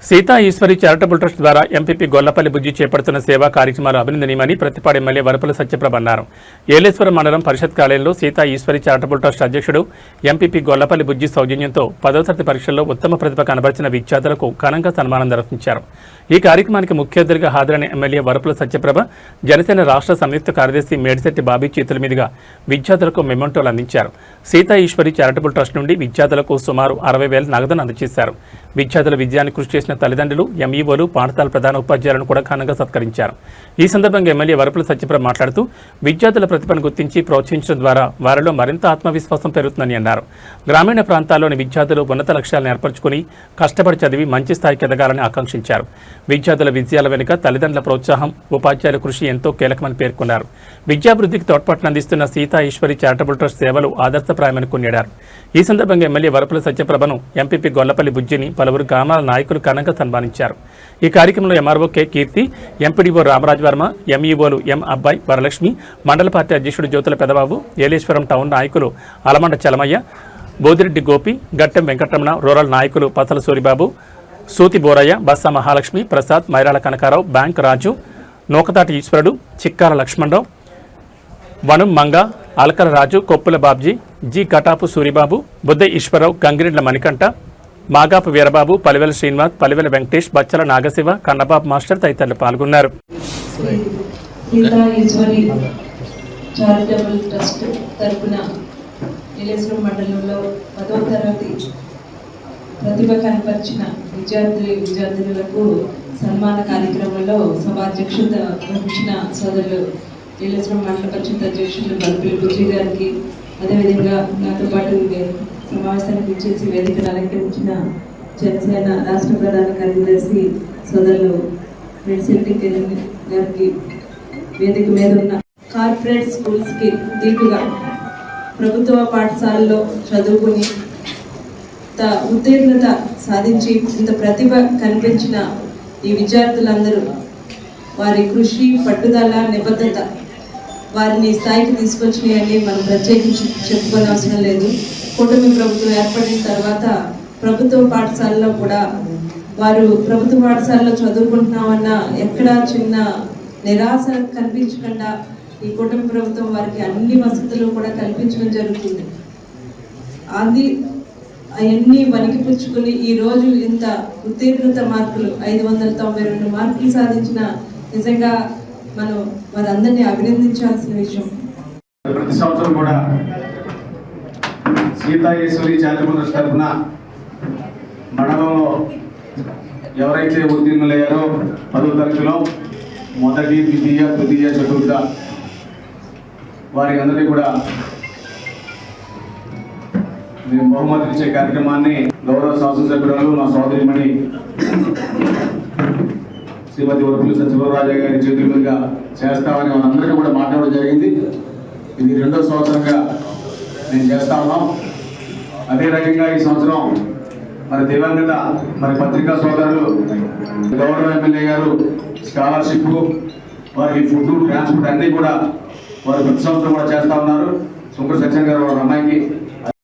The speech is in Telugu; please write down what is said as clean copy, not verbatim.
సీతా ఈశ్వరి చారిటబుల్ ట్రస్ట్ ద్వారా ఎంపీపీ గొల్లపల్లి బుజ్జి చేపడుతున్న సేవా కార్యక్రమాలు అభినందనీయమని ప్రతిపాడు ఎమ్మెల్యే వరపుల సత్యప్రభ అన్నారు. ఏలేశ్వరం మండలం పరిషత్ కాలేజీలో సీతా ఈశ్వరి చారిటబుల్ ట్రస్ట్ అధ్యక్షుడు ఎంపీపీ గొల్లపల్లి బుజ్జి సౌజన్యంతో 10వ తరగతి పరీక్షల్లో ఉత్తమ ప్రతిభ కనబరిచిన విద్యార్థులకు ఘనంగా సన్మానం నిర్వహించారు. ఈ కార్యక్రమానికి ముఖ్య అతిథిగా హాజరైన ఎమ్మెల్యే వరపుల సత్యప్రభ జనసేన రాష్ట్ర సంయుక్త కార్యదర్శి మేడిశెట్టి బాబీ చేతుల మీదుగా విద్యార్థులకు మెమోంటోలు అందించారు. సీతా ఈశ్వరి చారిటబుల్ ట్రస్ట్ నుండి విద్యార్థులకు సుమారు 60,000 నగదును అందజేశారు. విద్యార్థుల విజయాన్ని కృషి చేసిన తల్లిదండ్రులు, ఎంఈఓలు, పాఠశాల ప్రధాన ఉపాధ్యాయులను కూడా ఘనంగా సత్కరించారు. ఈ సందర్భంగా ఎమ్మెల్యే వరపుల సత్యప్రభ మాట్లాడుతూ విద్యార్థుల ప్రతిభను గుర్తించి ప్రోత్సహించడం ద్వారా వారిలో మరింత ఆత్మవిశ్వాసం పెరుగుతుందని అన్నారు. గ్రామీణ ప్రాంతాల్లోని విద్యార్థులు ఉన్నత లక్ష్యాలను ఏర్పరచుకుని కష్టపడి చదివి మంచి స్థాయికి ఎదగాలని ఆకాంక్షించారు. విద్యార్థుల విజయాల వెనుక తల్లిదండ్రుల ప్రోత్సాహం, ఉపాధ్యాయుల కృషి ఎంతో కీలకమని పేర్కొన్నారు. విద్యాభివృద్ధికి తోడ్పాటును అందిస్తున్న సీతా ఈశ్వరి చారిటబుల్ ట్రస్ట్ సేవలు ఆదర్శప్రాయమని కొనియాడారు. ఈ సందర్భంగా ఎమ్మెల్యే వరపుల సత్యప్రభను, ఎంపీపీ గొల్లపల్లి బుజ్జిని పలువురు గ్రామాల నాయకులు ఘనంగా సన్మానించారు. ఈ కార్యక్రమంలో ఎంఆర్ఓ కె కీర్తి, ఎంపీడీఓ రామరాజ్ వర్మ, ఎంఈఓలు ఎం అబ్బాయి, వరలక్ష్మి, మండల పార్టీ అధ్యక్షుడు జ్యోతుల పెదబాబు, ఏలేశ్వరం టౌన్ నాయకులు అలమండ చలమయ్య, బోదిరెడ్డి గోపి, గట్టెం వెంకటరమణ, రూరల్ నాయకులు పతల సూరిబాబు, సూతి బోరయ్య, బస్సా మహాలక్ష్మి, ప్రసాద్, మైరాల కనకారావు, బ్యాంక్ రాజు, నూకతాటి ఈశ్వరుడు, చిక్కార లక్ష్మణరావు, వనం మంగ, అలకల రాజు, కొప్పుల బాబ్జీ, జి కటాపు సూరిబాబు, బుద్ధ ఈశ్వరరావు, గంగిరెడ్ల మణికంఠ, మాగాపు వీరబాబు, పలివెల శ్రీనివాస్, పలివెల వెంకటేష్, బచ్చల నాగశివ, కన్నబాబు మాస్టర్ తదితరులు పాల్గొన్నారు. ప్రతిభ కనపరిచిన విద్యార్థులకు సన్మాన కార్యక్రమంలో సభాధ్యక్షత వహించిన సోదరులు ఏలేశ్వరం మండల పరిషత్ అధ్యక్షులు గొల్లపల్లి బుజ్జి గారికి, అదేవిధంగా నాతో పాటు సమావేశానికి ఇచ్చేసి వేదికను అలంకరించిన జనసేన రాష్ట్ర ప్రధాన కార్యదర్శి సోదరులు మేడిశెట్టి గారికి, వేదిక మీద ఉన్న కార్పొరేట్ స్కూల్స్కి దీటుగా ప్రభుత్వ పాఠశాలలో చదువుకుని ఉత్తీర్ణత సాధించి ఇంత ప్రతిభ కనిపించిన ఈ విద్యార్థులందరూ వారి కృషి, పట్టుదల, నిబద్ధత వారిని స్థాయికి తీసుకొచ్చినాయని మనం ప్రత్యేకించి చెప్పుకోని అవసరం లేదు. కూటమి ప్రభుత్వం ఏర్పడిన తర్వాత ప్రభుత్వ పాఠశాలలో కూడా వారు ప్రభుత్వ పాఠశాలలో చదువుకుంటున్నామన్న ఎక్కడా చిన్న నిరాశ కనిపించకుండా ఈ కూటమి ప్రభుత్వం వారికి అన్ని వసతులు కూడా కల్పించడం జరుగుతుంది. అది అవన్నీ వణికిపుచ్చుకుని ఈరోజు ఇంత ఉత్తీర్ణత మార్కులు 592 మార్కులు సాధించిన నిజంగా మనం వారందరినీ అభినందించాల్సిన విషయం. ప్రతి సంవత్సరం కూడా సీతా ఈశ్వరి చారిటబుల్ ట్రస్ట్ తరఫున మండలంలో ఎవరైతే ఉత్తీర్ణులయ్యారో 10వ తరగతిలో మొదటి, ద్వితీయ, తృతీయ, చతుర్థ వారి అందరికీ కూడా నేను బహుమతి ఇచ్చే కార్యక్రమాన్ని గౌరవ శాసనసభ్యురాలు నా సోదరిమణి శ్రీమతి వరపుల సత్యప్రభ గారి చేతుల మీదుగా చేస్తామని మనందరికీ కూడా మాట్లాడడం జరిగింది. ఇది 2వ సంవత్సరంగా నేను చేస్తా ఉన్నాం. అదే రకంగా ఈ సంవత్సరం దివంగత పత్రికా సోదరులు గౌరవ ఎమ్మెల్యే గారు స్కాలర్షిప్, వారికి ఫుడ్, ట్రాన్స్పోర్ట్ అన్నీ కూడా వారు ప్రతి సంవత్సరం కూడా చేస్తూ ఉన్నారు. సుంకర సత్యం గారు వాళ్ళ అమ్మాయికి